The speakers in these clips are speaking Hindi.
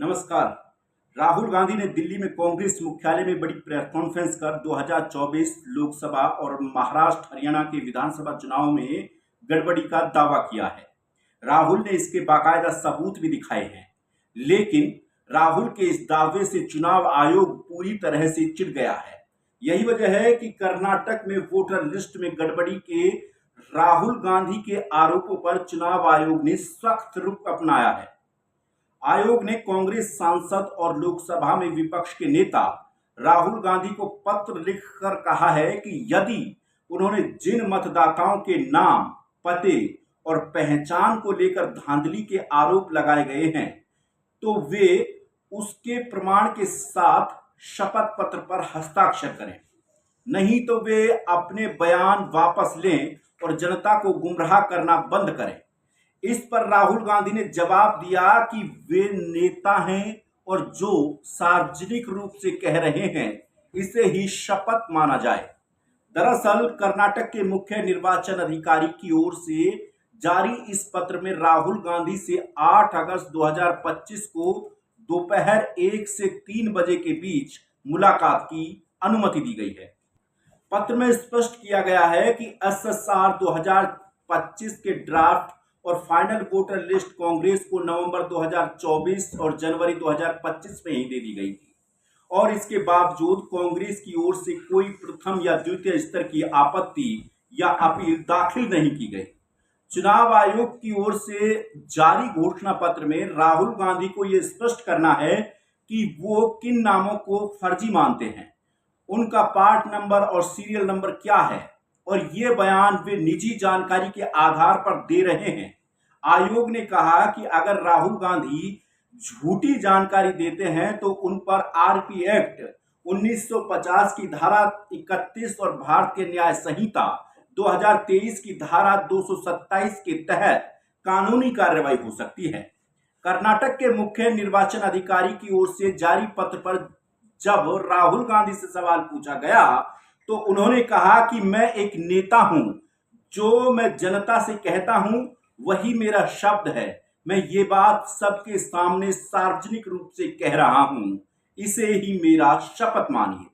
नमस्कार। राहुल गांधी ने दिल्ली में कांग्रेस मुख्यालय में बड़ी प्रेस कॉन्फ्रेंस कर 2024 लोकसभा और महाराष्ट्र हरियाणा के विधानसभा चुनाव में गड़बड़ी का दावा किया है। राहुल ने इसके बाकायदा सबूत भी दिखाए हैं, लेकिन राहुल के इस दावे से चुनाव आयोग पूरी तरह से चिढ़ गया है। यही वजह है कि कर्नाटक में वोटर लिस्ट में गड़बड़ी के राहुल गांधी के आरोपों पर चुनाव आयोग ने सख्त रुख अपनाया है। आयोग ने कांग्रेस सांसद और लोकसभा में विपक्ष के नेता राहुल गांधी को पत्र लिखकर कहा है कि यदि उन्होंने जिन मतदाताओं के नाम, पते और पहचान को लेकर धांधली के आरोप लगाए गए हैं, तो वे उसके प्रमाण के साथ शपथ पत्र पर हस्ताक्षर करें, नहीं तो वे अपने बयान वापस लें और जनता को गुमराह करना बंद करें। इस पर राहुल गांधी ने जवाब दिया कि वे नेता हैं और जो सार्वजनिक रूप से कह रहे हैं इसे ही शपथ माना जाए। दरअसल कर्नाटक के मुख्य निर्वाचन अधिकारी की ओर से जारी इस पत्र में राहुल गांधी से 8 अगस्त 2025 को दोपहर 1 से 3 बजे के बीच मुलाकात की अनुमति दी गई है। पत्र में स्पष्ट किया गया है कि एसएसआर 2025 के ड्राफ्ट और फाइनल वोटर लिस्ट कांग्रेस को नवंबर 2024 और जनवरी 2025 में ही दे दी गई थी और इसके बावजूद कांग्रेस की ओर से कोई प्रथम या द्वितीय स्तर की आपत्ति या अपील दाखिल नहीं की गई। चुनाव आयोग की ओर से जारी घोषणा पत्र में राहुल गांधी को यह स्पष्ट करना है कि वो किन नामों को फर्जी मानते हैं, उनका पार्ट नंबर और सीरियल नंबर क्या है और ये बयान वे निजी जानकारी के आधार पर दे रहे हैं। आयोग ने कहा कि अगर राहुल गांधी झूठी जानकारी देते हैं तो उन पर आरपी एक्ट 1950 की धारा 31 और भारत के न्याय संहिता 2023 की धारा 227 के तहत कानूनी कार्रवाई हो सकती है। कर्नाटक के मुख्य निर्वाचन अधिकारी की ओर से जारी पत्र पर जब राहुल गांधी से सवाल पूछा गया तो उन्होंने कहा कि मैं एक नेता हूं, जो मैं जनता से कहता हूं वही मेरा शब्द है। मैं ये बात सबके सामने सार्वजनिक रूप से कह रहा हूं, इसे ही मेरा शपथ मानिए।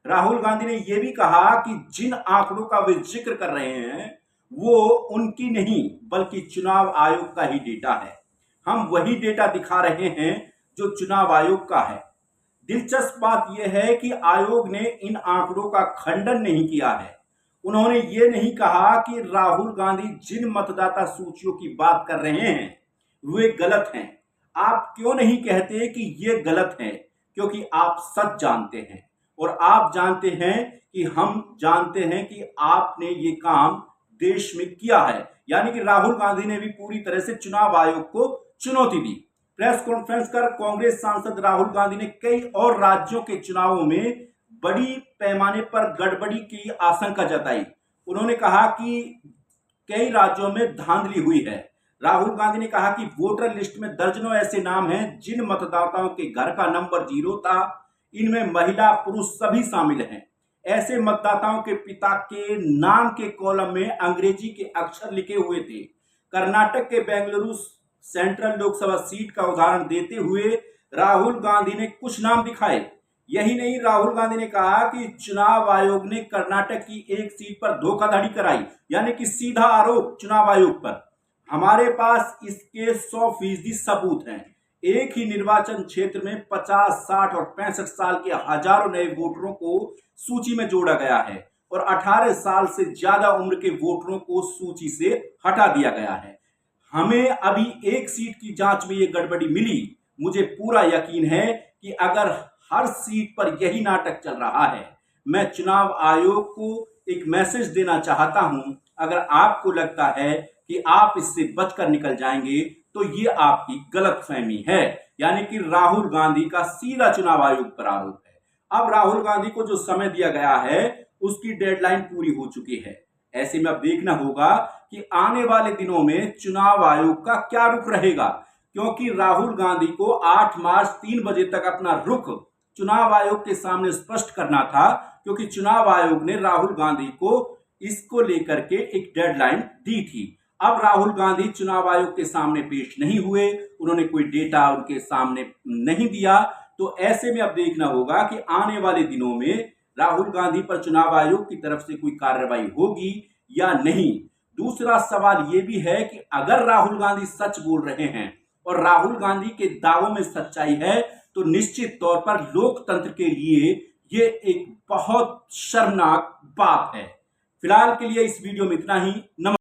राहुल गांधी ने यह भी कहा कि जिन आंकड़ों का वे जिक्र कर रहे हैं वो उनकी नहीं बल्कि चुनाव आयोग का ही डेटा है। हम वही डेटा दिखा रहे हैं जो चुनाव आयोग का है। दिलचस्प बात यह है कि आयोग ने इन आंकड़ों का खंडन नहीं किया है। उन्होंने ये नहीं कहा कि राहुल गांधी जिन मतदाता सूचियों की बात कर रहे हैं वे गलत हैं। आप क्यों नहीं कहते कि ये गलत है? क्योंकि आप सच जानते हैं और आप जानते हैं कि हम जानते हैं कि आपने ये काम देश में किया है। यानी कि राहुल गांधी ने भी पूरी तरह से चुनाव आयोग को चुनौती दी। प्रेस कॉन्फ्रेंस कर कांग्रेस सांसद राहुल गांधी ने कई और राज्यों के चुनावों में बड़ी पैमाने पर गड़बड़ी की आशंका जताई। उन्होंने कहा कि कई राज्यों में धांधली हुई है। राहुल गांधी ने कहा कि वोटर लिस्ट में दर्जनों ऐसे नाम हैं जिन मतदाताओं के घर का नंबर 0 था। इनमें महिला पुरुष सभी शामिल हैं। ऐसे मतदाताओं के पिता के नाम के कॉलम में अंग्रेजी के अक्षर लिखे हुए थे। कर्नाटक के बेंगलुरु सेंट्रल लोकसभा सीट का उदाहरण देते हुए राहुल गांधी ने कुछ नाम दिखाए। यही नहीं, राहुल गांधी ने कहा कि चुनाव आयोग ने कर्नाटक की एक सीट पर धोखाधड़ी कराई, यानी कि सीधा आरोप चुनाव आयोग पर। हमारे पास इसके 100% सबूत हैं। एक ही निर्वाचन क्षेत्र में 50, 60 और 65 साल के हजारों नए वोटरों को सूची में जोड़ा गया है और 18 साल से ज्यादा उम्र के वोटरों को सूची से हटा दिया गया है। हमें अभी एक सीट की जांच में ये गड़बड़ी मिली। मुझे पूरा यकीन है कि अगर हर सीट पर यही नाटक चल रहा है, मैं चुनाव आयोग को एक मैसेज देना चाहता हूं। अगर आपको लगता है कि आप इससे बचकर निकल जाएंगे तो ये आपकी गलतफहमी है। यानी कि राहुल गांधी का सीधा चुनाव आयोग पर आरोप है। अब राहुल गांधी को जो समय दिया गया है उसकी डेडलाइन पूरी हो चुकी है। ऐसे में अब देखना होगा कि आने वाले दिनों में चुनाव आयोग का क्या रुख रहेगा, क्योंकि राहुल गांधी को 8 मार्च 3 बजे तक अपना रुख चुनाव आयोग के सामने स्पष्ट करना था, क्योंकि चुनाव आयोग ने राहुल गांधी को इसको लेकर के एक डेडलाइन दी थी। अब राहुल गांधी चुनाव आयोग के सामने पेश नहीं हुए, उन्होंने कोई डेटा उनके सामने नहीं दिया, तो ऐसे में अब देखना होगा कि आने वाले दिनों में राहुल गांधी पर चुनाव आयोग की तरफ से कोई कार्रवाई होगी या नहीं। दूसरा सवाल यह भी है कि अगर राहुल गांधी सच बोल रहे हैं और राहुल गांधी के दावों में सच्चाई है, तो निश्चित तौर पर लोकतंत्र के लिए ये एक बहुत शर्मनाक बात है। फिलहाल के लिए इस वीडियो में इतना ही। नमस्कार।